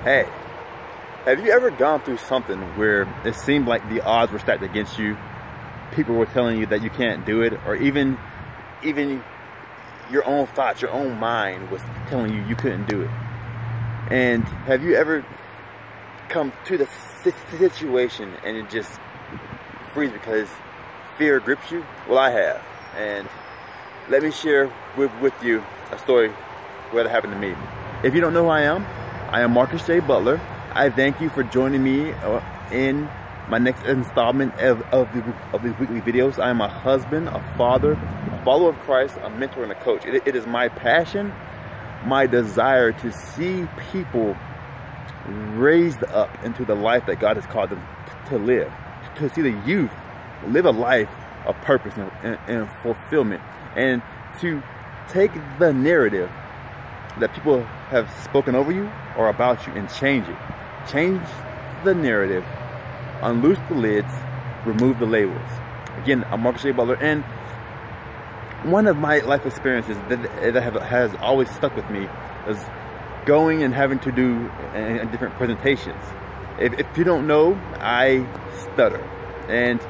Hey, have you ever gone through something where it seemed like the odds were stacked against you? People were telling you that you can't do it, or even your own thoughts, your own mind was telling you you couldn't do it. And have you ever come to the situation and it just freeze because fear grips you? Well, I have. And let me share with you a story where that happened to me. If you don't know who I am Marcus J. Butler. I thank you for joining me in my next installment of these weekly videos. I am a husband, a father, a follower of Christ, a mentor, and a coach. It is my passion, my desire to see people raised up into the life that God has called them to live. To see the youth live a life of purpose and fulfillment. And to take the narrative that people have spoken over you or about you and change it. Change the narrative, unloose the lids, remove the labels. Again, I'm Marcus J. Butler, and one of my life experiences that has always stuck with me is going and having to do different presentations. If you don't know, I stutter, and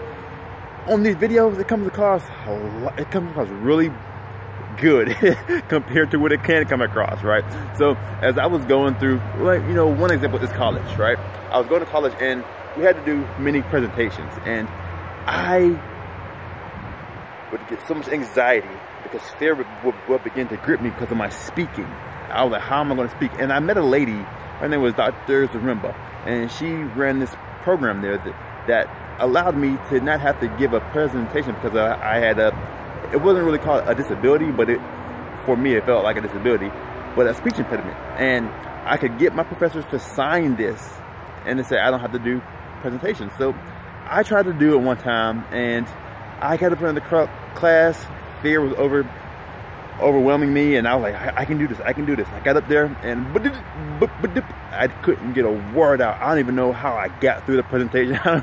on these videos it comes across really good compared to what it can come across, right? So as I was going through, like, you know, one example is college, right? I was going to college and we had to do many presentations, and I would get so much anxiety because fear would begin to grip me because of my speaking. I was like, how am I going to speak? And I met a lady, her name was Dr. Zarimba, and she ran this program there that allowed me to not have to give a presentation because I had it wasn't really called a disability, but for me it felt like a disability, but a speech impediment. And I could get my professors to sign this and to say I don't have to do presentations. So I tried to do it one time, and I got up in the class. Fear was overwhelming me, and I was like, I can do this, I can do this. I got up there, and I couldn't get a word out. I don't even know how I got through the presentation. I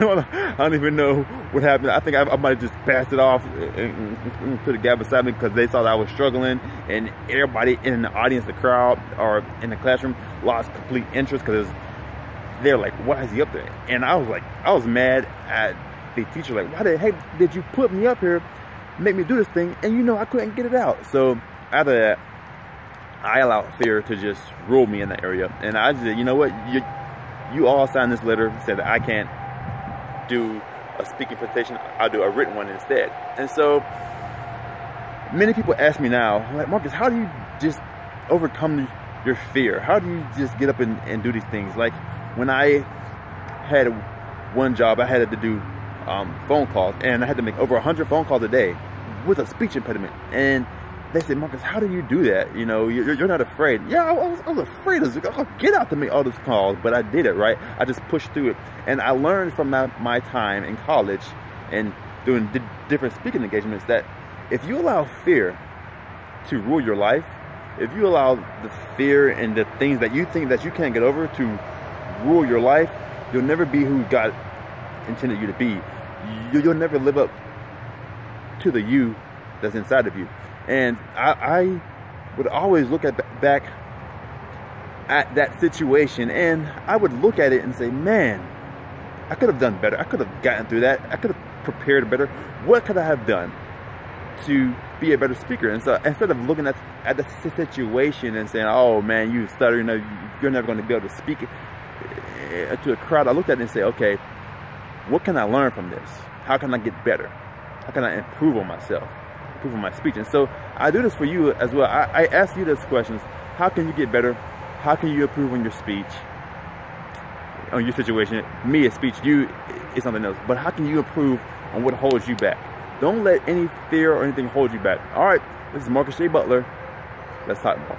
don't even know what happened. I think I might have just passed it off and put a gap beside me because they saw that I was struggling, and everybody in the audience, the crowd, or in the classroom lost complete interest because they're like, why is he up there? And I was mad at the teacher, like, why the heck did you put me up here, make me do this thing, and you know I couldn't get it out? So after that, I allowed fear to just rule me in that area, and I just said, you know what, you all signed this letter, said that I can't do a speaking presentation, I'll do a written one instead. And so many people ask me now, like, Marcus, how do you just overcome your fear? How do you just get up and do these things? Like, when I had one job, I had to do phone calls, and I had to make over 100 phone calls a day with a speech impediment. And they said, Marcus, how do you do that? You know, you're not afraid. Yeah, I was afraid. I was like, oh, get out to make all those calls, but I did it, right? I just pushed through it. And I learned from my time in college and doing different speaking engagements that if you allow fear to rule your life, if you allow the fear and the things that you think that you can't get over to rule your life, you'll never be who God intended you to be. You'll never live up to the you that's inside of you. And I would always look back at that situation, and I would look at it and say, man, I could have done better. I could have gotten through that. I could have prepared better. What could I have done to be a better speaker? And so instead of looking at the situation and saying, oh man, you stutter, you know, you're never going to be able to speak to a crowd, I looked at it and say, okay, what can I learn from this? How can I get better? How can I improve on myself, improve on my speech? And so I do this for you as well. I ask you those questions. How can you get better? How can you improve on your speech, on your situation? Me is speech, you is something else. But how can you improve on what holds you back? Don't let any fear or anything hold you back. All right, this is Marcus J. Butler. Let's talk more.